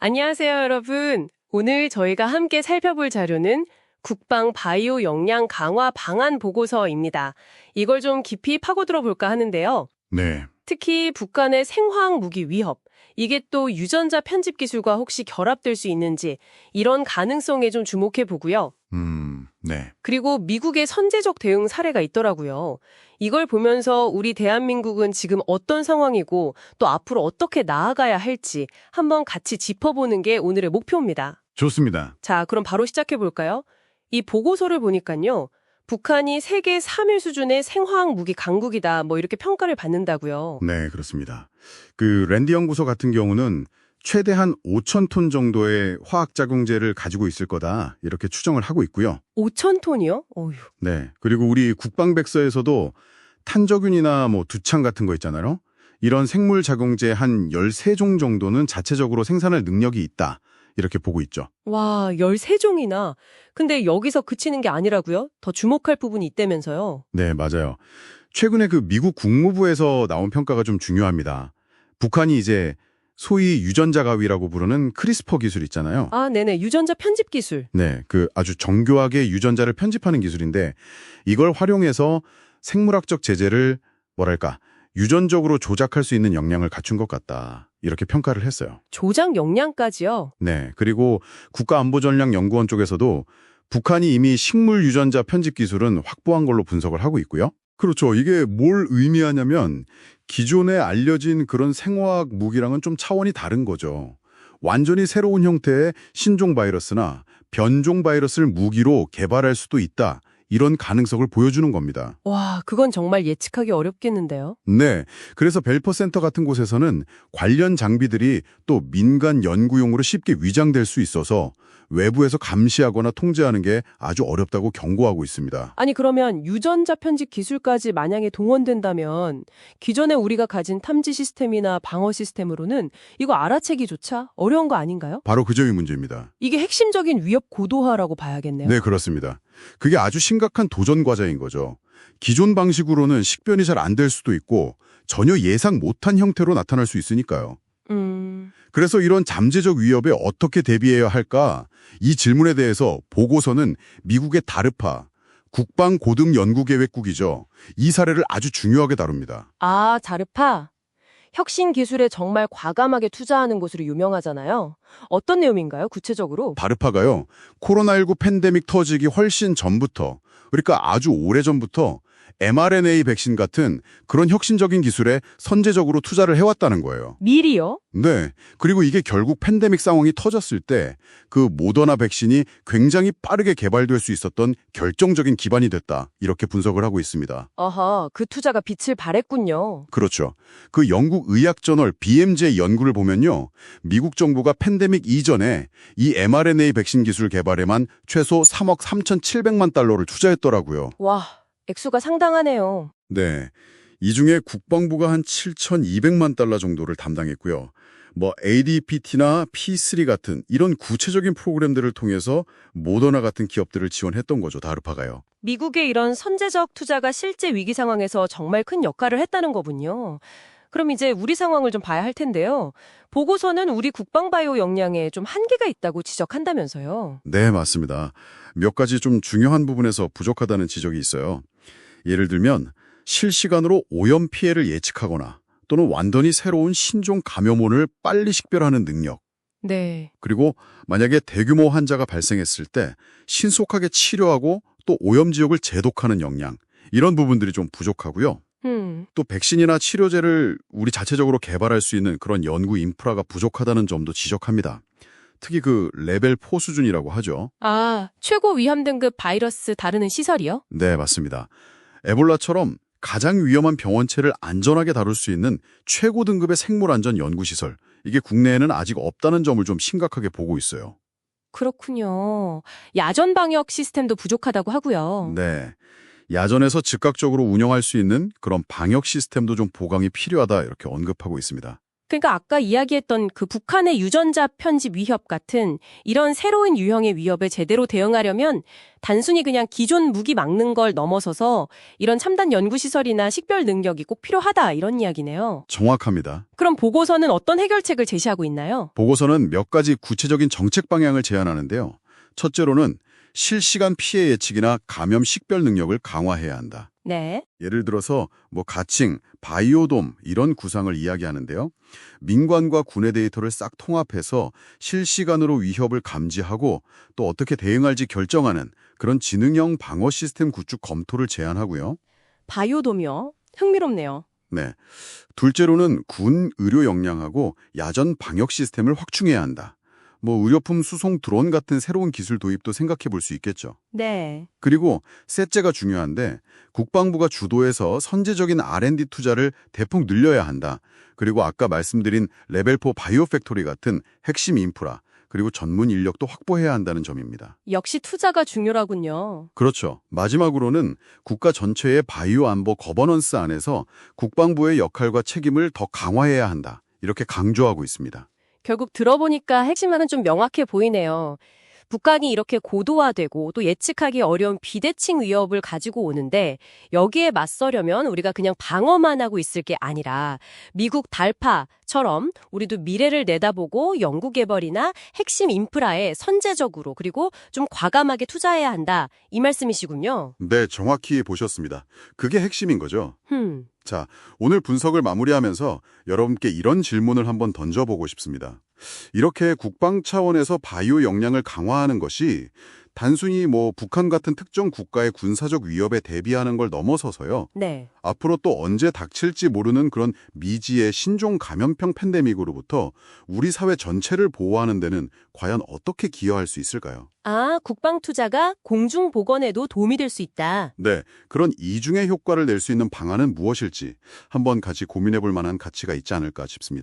안녕하세요, 여러분. 오늘 저희가 함께 살펴볼 자료는 국방 바이오 역량 강화 방안 보고서입니다. 이걸 좀 깊이 파고들어 볼까 하는데요. 네, 특히 북한의 생화학 무기 위협, 이게 또 유전자 편집 기술과 혹시 결합될 수 있는지 이런 가능성에 좀 주목해 보고요. 네. 그리고 미국의 선제적 대응 사례가 있더라고요. 이걸 보면서 우리 대한민국은 지금 어떤 상황이고 또 앞으로 어떻게 나아가야 할지 한번 같이 짚어보는 게 오늘의 목표입니다. 좋습니다. 자, 그럼 바로 시작해 볼까요? 이 보고서를 보니까요. 북한이 세계 3위 수준의 생화학 무기 강국이다. 뭐 이렇게 평가를 받는다고요. 네, 그렇습니다. 랜디 연구소 같은 경우는 최대한 5,000톤 정도의 화학작용제를 가지고 있을 거다 이렇게 추정을 하고 있고요. 5,000톤이요? 어휴. 네, 그리고 우리 국방백서에서도 탄저균이나 두창 같은 거 있잖아요. 이런 생물작용제 한 13종 정도는 자체적으로 생산할 능력이 있다 이렇게 보고 있죠. 와, 13종이나. 근데 여기서 그치는 게 아니라고요? 더 주목할 부분이 있다면서요? 네, 맞아요. 최근에 미국 국무부에서 나온 평가가 좀 중요합니다. 북한이 이제 소위 유전자 가위라고 부르는 크리스퍼 기술 있잖아요. 아, 네네. 유전자 편집 기술. 네, 아주 정교하게 유전자를 편집하는 기술인데 이걸 활용해서 생물학적 제재를 유전적으로 조작할 수 있는 역량을 갖춘 것 같다. 이렇게 평가를 했어요. 조작 역량까지요? 네, 그리고 국가안보전략연구원 쪽에서도 북한이 이미 식물 유전자 편집 기술은 확보한 걸로 분석을 하고 있고요. 그렇죠. 이게 뭘 의미하냐면 기존에 알려진 그런 생화학 무기랑은 좀 차원이 다른 거죠. 완전히 새로운 형태의 신종 바이러스나 변종 바이러스를 무기로 개발할 수도 있다. 이런 가능성을 보여주는 겁니다. 와, 그건 정말 예측하기 어렵겠는데요? 네, 그래서 벨퍼센터 같은 곳에서는 관련 장비들이 또 민간 연구용으로 쉽게 위장될 수 있어서 외부에서 감시하거나 통제하는 게 아주 어렵다고 경고하고 있습니다. 아니, 그러면 유전자 편집 기술까지 만약에 동원된다면 기존에 우리가 가진 탐지 시스템이나 방어 시스템으로는 이거 알아채기조차 어려운 거 아닌가요? 바로 그 점이 문제입니다. 이게 핵심적인 위협 고도화라고 봐야겠네요. 네, 그렇습니다. 그게 아주 심각한 도전 과제인 거죠. 기존 방식으로는 식별이 잘 안 될 수도 있고 전혀 예상 못한 형태로 나타날 수 있으니까요. 그래서 이런 잠재적 위협에 어떻게 대비해야 할까? 이 질문에 대해서 보고서는 미국의 다르파, 국방고등연구계획국이죠. 이 사례를 아주 중요하게 다룹니다. 아, 자르파. 혁신 기술에 정말 과감하게 투자하는 곳으로 유명하잖아요. 어떤 내용인가요, 구체적으로? 다르파가요. 코로나19 팬데믹 터지기 훨씬 전부터, 그러니까 아주 오래전부터 mRNA 백신 같은 그런 혁신적인 기술에 선제적으로 투자를 해왔다는 거예요. 미리요? 네. 그리고 이게 결국 팬데믹 상황이 터졌을 때 모더나 백신이 굉장히 빠르게 개발될 수 있었던 결정적인 기반이 됐다. 이렇게 분석을 하고 있습니다. 아하, 그 투자가 빛을 발했군요. 그렇죠. 영국 의학 저널 BMJ 연구를 보면요. 미국 정부가 팬데믹 이전에 이 mRNA 백신 기술 개발에만 최소 3억 3,700만 달러를 투자했더라고요. 와, 액수가 상당하네요. 네. 이 중에 국방부가 한 7,200만 달러 정도를 담당했고요. ADPT나 P3 같은 이런 구체적인 프로그램들을 통해서 모더나 같은 기업들을 지원했던 거죠, 다르파가요. 미국의 이런 선제적 투자가 실제 위기 상황에서 정말 큰 역할을 했다는 거군요. 그럼 이제 우리 상황을 좀 봐야 할 텐데요. 보고서는 우리 국방바이오 역량에 좀 한계가 있다고 지적한다면서요. 네, 맞습니다. 몇 가지 좀 중요한 부분에서 부족하다는 지적이 있어요. 예를 들면 실시간으로 오염 피해를 예측하거나 또는 완전히 새로운 신종 감염원을 빨리 식별하는 능력. 네. 그리고 만약에 대규모 환자가 발생했을 때 신속하게 치료하고 또 오염 지역을 제독하는 역량. 이런 부분들이 좀 부족하고요. 또 백신이나 치료제를 우리 자체적으로 개발할 수 있는 그런 연구 인프라가 부족하다는 점도 지적합니다. 특히 레벨 4 수준이라고 하죠. 아, 최고 위험 등급 바이러스 다루는 시설이요? 네, 맞습니다. 에볼라처럼 가장 위험한 병원체를 안전하게 다룰 수 있는 최고 등급의 생물안전 연구시설. 이게 국내에는 아직 없다는 점을 좀 심각하게 보고 있어요. 그렇군요. 야전 방역 시스템도 부족하다고 하고요. 네. 야전에서 즉각적으로 운영할 수 있는 그런 방역 시스템도 좀 보강이 필요하다 이렇게 언급하고 있습니다. 그러니까 아까 이야기했던 그 북한의 유전자 편집 위협 같은 이런 새로운 유형의 위협에 제대로 대응하려면 단순히 그냥 기존 무기 막는 걸 넘어서서 이런 첨단 연구시설이나 식별 능력이 꼭 필요하다 이런 이야기네요. 정확합니다. 그럼 보고서는 어떤 해결책을 제시하고 있나요? 보고서는 몇 가지 구체적인 정책 방향을 제안하는데요. 첫째로는 실시간 피해 예측이나 감염 식별 능력을 강화해야 한다. 네. 예를 들어서 가칭, 바이오돔 이런 구상을 이야기하는데요. 민관과 군의 데이터를 싹 통합해서 실시간으로 위협을 감지하고 또 어떻게 대응할지 결정하는 그런 지능형 방어 시스템 구축 검토를 제안하고요. 바이오돔이요? 흥미롭네요. 네. 둘째로는 군 의료 역량하고 야전 방역 시스템을 확충해야 한다. 의료품 수송 드론 같은 새로운 기술 도입도 생각해 볼 수 있겠죠. 네. 그리고 셋째가 중요한데 국방부가 주도해서 선제적인 R&D 투자를 대폭 늘려야 한다. 그리고 아까 말씀드린 레벨4 바이오 팩토리 같은 핵심 인프라 그리고 전문 인력도 확보해야 한다는 점입니다. 역시 투자가 중요하군요. 그렇죠. 마지막으로는 국가 전체의 바이오 안보 거버넌스 안에서 국방부의 역할과 책임을 더 강화해야 한다. 이렇게 강조하고 있습니다. 결국 들어보니까 핵심만은 좀 명확해 보이네요. 북한이 이렇게 고도화되고 또 예측하기 어려운 비대칭 위협을 가지고 오는데 여기에 맞서려면 우리가 그냥 방어만 하고 있을 게 아니라 미국 달파처럼 우리도 미래를 내다보고 연구개발이나 핵심 인프라에 선제적으로 그리고 좀 과감하게 투자해야 한다. 이 말씀이시군요. 네, 정확히 보셨습니다. 그게 핵심인 거죠. 자, 오늘 분석을 마무리하면서 여러분께 이런 질문을 한번 던져보고 싶습니다. 이렇게 국방 차원에서 바이오 역량을 강화하는 것이 단순히 북한 같은 특정 국가의 군사적 위협에 대비하는 걸 넘어서서요. 네. 앞으로 또 언제 닥칠지 모르는 그런 미지의 신종 감염병 팬데믹으로부터 우리 사회 전체를 보호하는 데는 과연 어떻게 기여할 수 있을까요? 아, 국방 투자가 공중 보건에도 도움이 될 수 있다. 네, 그런 이중의 효과를 낼 수 있는 방안은 무엇일지 한번 같이 고민해 볼 만한 가치가 있지 않을까 싶습니다.